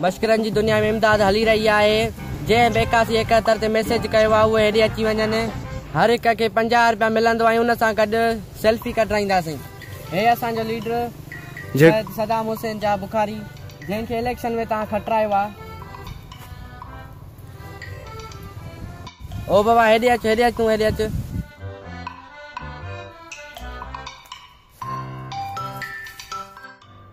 मश्करनि जी दुनिया में इमदाद हली रही है। जंहिं 8171 ते मैसेज कयो आहे उहे हेॾे अची वञनि। हर हिक खे 50 रुपया मिलंदो ऐं उन सां गॾु सेल्फी कढाईंदासीं। हे असांजो लीडर सदाम हुसैन जा बुखारी, जंहिंखे इलेक्शन में तव्हां खटरायो आहे। ओ बाबा हेॾे अच, हेॾे अच, तूं हेॾे अच।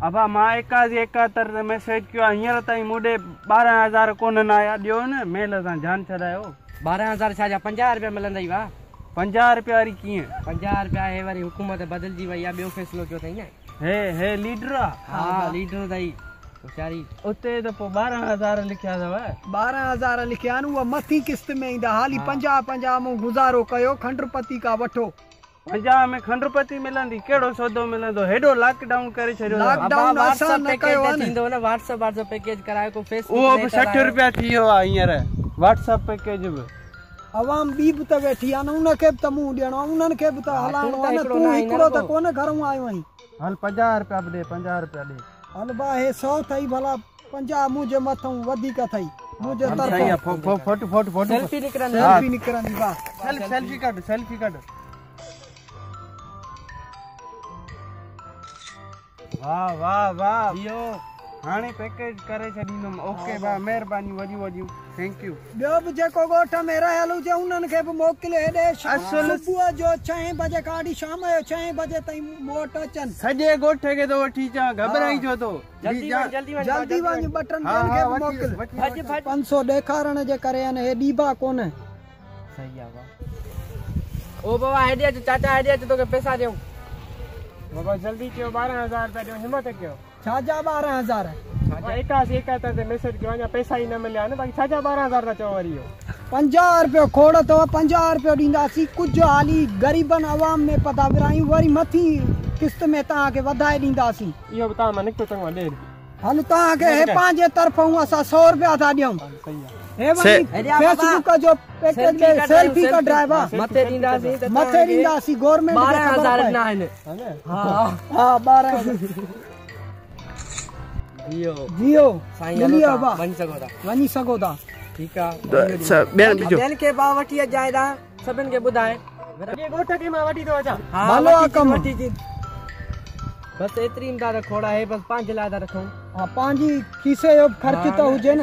अबा मां 8171 ते मैसेज कयो आहे, हींअर ताईं मूंॾे 12,000 कोन आया। ॾियो न मेल सां जान छॾायो। 12,000 छा जा 50 रुपया मिलंदा ई वा। 50 रुपया वारी कीअं? 50 रुपया हे वरी हुकूमत बदिलजी वई आहे, ॿियो फ़ैसिलो कयो अथई न। हे लीडर आहे? हा लीडर अथई होशियारी। उते त पोइ 12,000 लिखिया अथव। 12,000 लिखिया आहिनि, उहा मथी किस्त में ईंदा। हाली 50 मूं गुज़ारो कयो, खंडपति का वठो। 50 में खंडपति मिलंदी? कहिड़ो सौदो मिलंदो? हेॾो लॉकडाउन करे छॾियो। लॉकडाउन असां न कयो आहे थींदो न। व्हाट्सएप पैकेज करायो को फेसबुक उहो बि 60 रुपया थी वियो आहे हींअर व्हाट्सएप पैकेज बि। अवाम ॿी बि त वेठी आहे न, उनखे बि त मुंहुं ॾियणो आहे, उन्हनि खे बि त हलाइणो आहे न। तूं हिकिड़ो त कोन घरों आयो आहीं। हल 50 रुपया ॾे, 50 रुपया ॾे। हल बा हे 100 अथई, भला 50 मुंहिंजे मथां वधीक अथई मुंहिंजे तरफ़ां। फोटो सेल्फी निकिरंदी। निकिरंदी। वाह सेल्फी कढ, सेल्फी कढ। वाह वाह वाह, इहो हाणे पैकेज करे छॾींदुमि। ओके भाउ, महिरबानी वॾियूं वॾियूं, थैंक यू। ॿियो बि जेको ॻोठ में रहियल हुजे उन्हनि खे बि मोकिले हेॾे। सुबुह जो 6 बजे खां वठी शाम जो 6 बजे ताईं मोट अचनि। सॼे ॻोठ खे तो वठी अचां, घबराई छो तो? जल्दी वञ, बटन खे मोकिल। 500 ॾेखारण जे करे हे ॾीबा कोन। सही आहे वाह। ओ बाबा हेॾे अच, चाचा हेॾे अच, तोखे पैसा ॾियूं। बाबा जल्दी कयो, 12,000 रुपया ॾियो, हिम्मत कयो। छा जा 12,000? 8171 ते मैसेज कयो, अञा पैसा ई न मिलिया न। बाक़ी छा जा 12,000 था चओ वरी? 50 रुपयो खोड़ अथव, 50 रुपयो ॾींदासीं। कुझु हाली ग़रीबनि अवाम में पता विरायूं, वरी मथी किस्त में तव्हांखे वधाए ॾींदासीं। इहो बि तव्हां मां निकितो चङो ॾे। हल तव्हांखे हे पंहिंजे तरफ़ां असां 100 रुपया था ॾियूं। फेसबुक जो पैकेज में सेल्फी कढाइबा मथे ॾींदासीं। गवर्नमेंट 12,000 न आहिनि। हा 12,000 जियो मिलियो बा, वञी सघो था। ठीकु आहे। ॿियनि खे भाउ वठी अचाए था, सभिनि खे ॿुधाए। ॻोठ खे मां वठी थो अचां। भलो आहे कमु। बसि एतिरी इमदाद खोड़ आहे, बसि पंहिंजे लाइ था रखूं। हा, पंहिंजी खीसे जो ख़र्च त हुजे न।